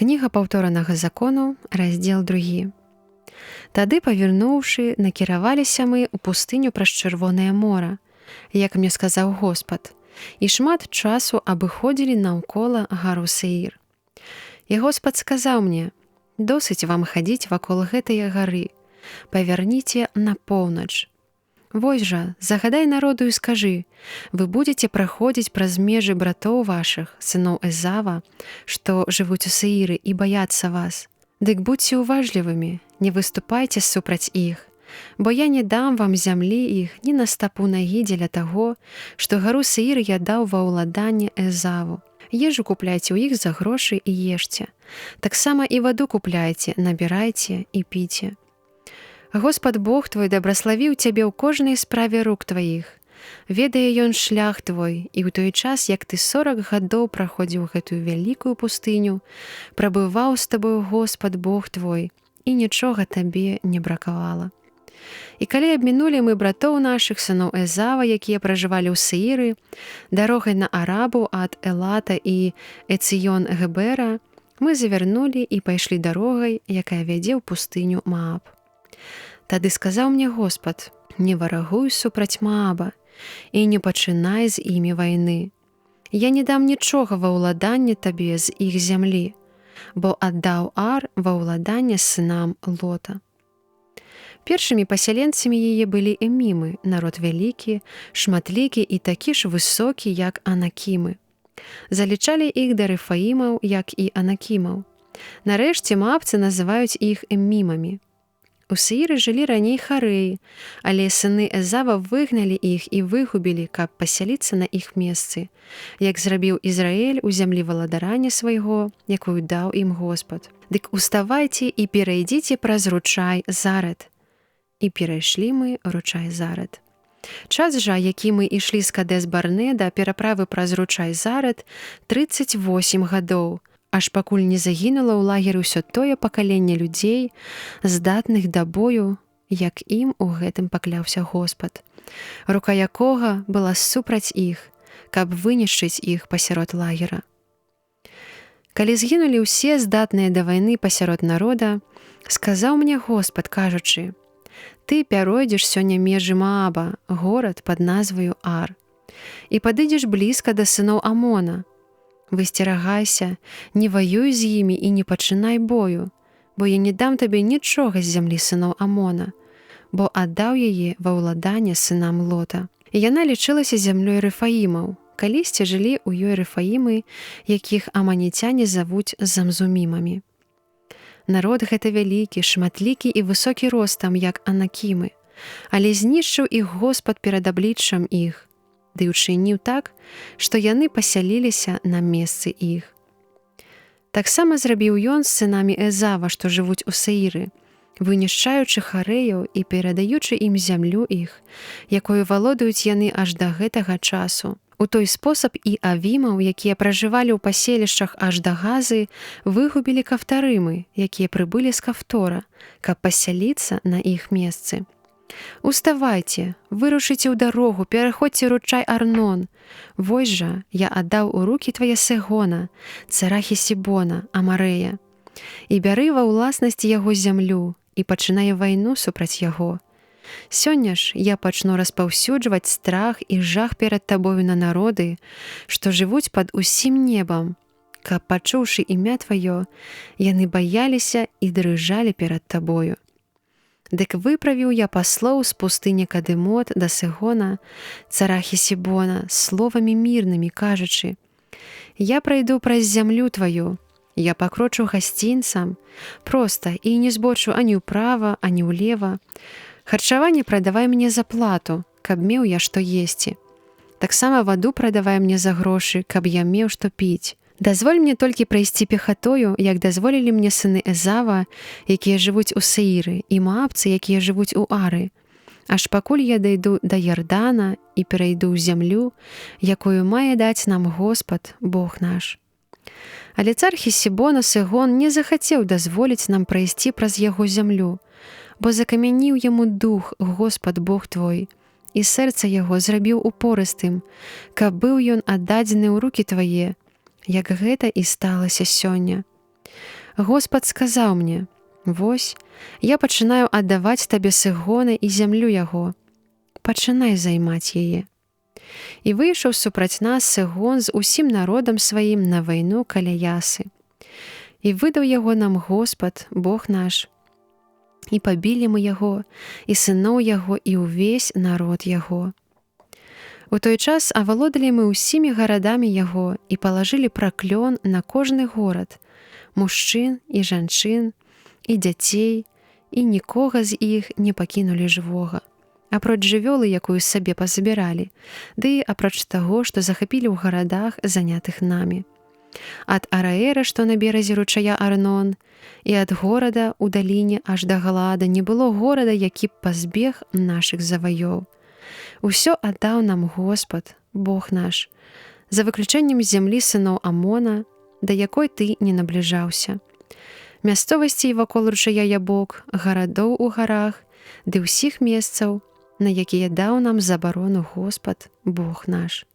Кніга паўторанага закону, раздзел 2. Тады, павярнуўшы, накіраваліся мы ў пустыню праз Чырвонае мора, як мне сказаў Господ, і шмат часу абыходзілі наўкола гару Сеір. І Господ сказаў мне: «Досыць вам хадзіць вакол гэтае гары, павярніце на поўнач. Вось жа, загадай народу і скажы: вы будзеце праходзіць праз межы братоў вашых, сыноў Эзава, што жывуць у Сеіры і баяцца вас. Дык будзьце уважлівымі, не выступайце супраць іх, бо я не дам вам зямлі іх ні на стапу нагі дзеля таго, што гару Сеір я даў ва ўладанне Эзаву. Ежу купляйце ў іх за грошы і ешце. Таксама і ваду купляйце, набірайце і піце. Господ Бог твой дабраславіў цябе ў кожнай справе рук тваіх. Ведае ён шлях твой, і ў той час, як ты 40 гадоў праходзіў гэтую вялікую пустыню, прабываў з табою Господ Бог твой, і нічога табе не бракавала. І калі абмінулі мы братоў нашых, сыноў Эзава, якія пражывалі ў Сеіры, дарогай на Арабу ад Элата і Эцыён-Гебера, мы завярнулі і пайшлі дарогай, якая вядзе ў пустыню Мааб. Тады сказаў мне Господ: не варагуй супраць Мааба і не пачынай з імі вайны. Я не дам нічога ва ўладанне табе з іх зямлі, бо аддаў Ар ва ўладанне сынам Лота. Першымі пасяленцамі яе былі эмімы, народ вялікі, шматлікі і такі ж высокі, як анакімы. Залічалі іх да рэфаімаў, як і анакімаў. Нарэшце маабцы называюць іх эмімамі. У Сеіры жылі раней харэі, але сыны Эзава выгналі іх і выгубілі, каб пасяліцца на іх месцы, як зрабіў Ізраэль у зямлі валадарання свайго, якую даў ім Господ. Дык уставайце і перайдзіце праз ручай Зарад. І перайшлі мы ручай Зарад. Час жа, які мы ішлі з Кадес-Барне да пераправы праз ручай Зарад, 38 гадоў, аж пакуль не загінула ў лагеры ўсё тое пакаленне людзей, здатных да бою, як ім у гэтым пакляўся Господ, рука якога была супраць іх, каб вынішчыць іх пасярод лагера. Калі згінулі ўсе здатныя да вайны пасярод народа, сказаў мне Господ, кажучы: ты пяройдзеш сёння межы Мааба, горад пад назваю Ар, і падыдзеш блізка да сыноў Амона. Высцерагайся, не ваюй з імі і не пачынай бою, бо я не дам табе нічога з зямлі сыноў Амона, бо аддаў яе ва ўладанне сынам Лота. І яна лічылася зямлёй рэфаімаў. Калісьці жылі ў ёй рэфаімы, якіх аманіцяне завуць замзумімамі. Народ гэта вялікі, шматлікі і высокі ростам, як анакімы, але знішчыў іх Господ перад абліччам іх, ды ўчыніў так, што яны пасяліліся на месцы іх. Таксама зрабіў ён з сынамі Эзава, што жывуць у Сеіры, вынішчаючы харэяў і перадаючы ім зямлю іх, якою валодаюць яны аж да гэтага часу. У той спосаб і авімаў, якія пражывалі ў паселішчах аж да Газы, выгубілі кафтарымы, якія прыбылі з Кафтора, каб пасяліцца на іх месцы. Уставайце, вырушыце ў дарогу, пераходзьце ручай Арнон. Вось жа, я аддаў у рукі твае Сэгона, цара Хесібона, Амарэя. І бяры ва ўласнасць яго зямлю і пачынай вайну супраць яго. Сёння ж я пачну распаўсюджваць страх і жах перад табою на народы, што жывуць пад усім небам, каб, пачуўшы імя тваё, яны баяліся і дрыжалі перад табою. Дык выправіў я паслоў з пустыні Кадэмот да Сэгона, цара Хесібона, словамі мірнымі, кажучы: я прайду праз зямлю тваю, я пакрочу гасцінцам, проста і не збочу ані ўправа, ані ўлева. Харчаванне прадавай мне за плату, каб меў я што есці. Таксама ваду прадавай мне за грошы, каб я меў што піць. Дазволь мне толькі прайсці пехатою, як дазволілі мне сыны Эзава, якія жывуць у Сеіры, і маабцы, якія жывуць у Ары, аж пакуль я дайду да Ярдана і перайду ў зямлю, якую мае даць нам Господ, Бог наш. Але цар Хесібона Сэгон не захацеў дазволіць нам прайсці праз яго зямлю, бо закамяніў яму дух Господ Бог твой, і сэрца яго зрабіў упорыстым, каб быў ён аддадзены ў рукі твае, як гэта і сталася сёння. Господ сказаў мне: «Вось, я пачынаю аддаваць табе Сыгона і зямлю яго. Пачынай займаць яе». І выйшаў супраць нас Сыгон з усім народам сваім на вайну каля Ясы. І выдаў яго нам Господ, Бог наш. І пабілі мы яго, і сыноў яго, і ўвесь народ яго. У той час авалодалі мы ўсімі гарадамі яго і палажылі праклён на кожны горад, мужчын і жанчын, і дзяцей, і нікога з іх не пакінулі жывога, апроч жывёлы, якую сабе пазабіралі, ды апроч таго, што захапілі ў гарадах, занятых намі. Ад Араэра, што на беразе ручая Арнон, і ад горада ў даліне аж да Галаада не было горада, які б пазбег нашых заваёў. Усё аддаў нам Господ, Бог наш, за выключэннем зямлі сыноў Амона, да якой ты не набліжаўся. Мясцовасцей вакол ручая Ябок, гарадоў у гарах, ды ўсіх месцаў, на якія даў нам забарону Господ, Бог наш.